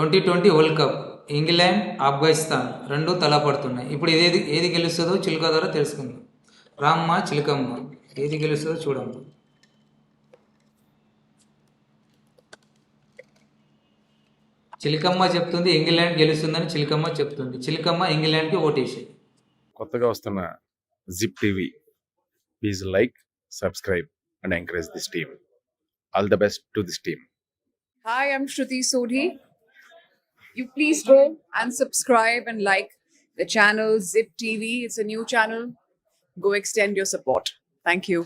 2020 world cup England Afghanistan రెండు తలపడుతున్నాయి. ఇప్పుడు ఏది గెలుస్తుందో చిలుక ద్వారా తెలుసుకుందాం. రామ్మ చిలుకమ్మ ఏది గెలుస్తుందో చూడమ్మ. చిలుకమ్మ చెప్తుంది ఇంగ్లాండ్ గెలుస్తుందని. చిలుకమ్మ చెప్తుంది. చిలుకమ్మ ఇంగ్లాండ్కి ఓటేసి. కొత్తగా వస్తున్న zip TV, please like, subscribe and encourage this team. All the best to this team. Hi, I'm Shruti Sodhi. You please go and subscribe and like the channel Zip TV. It's a new channel. Go extend your support. Thank you.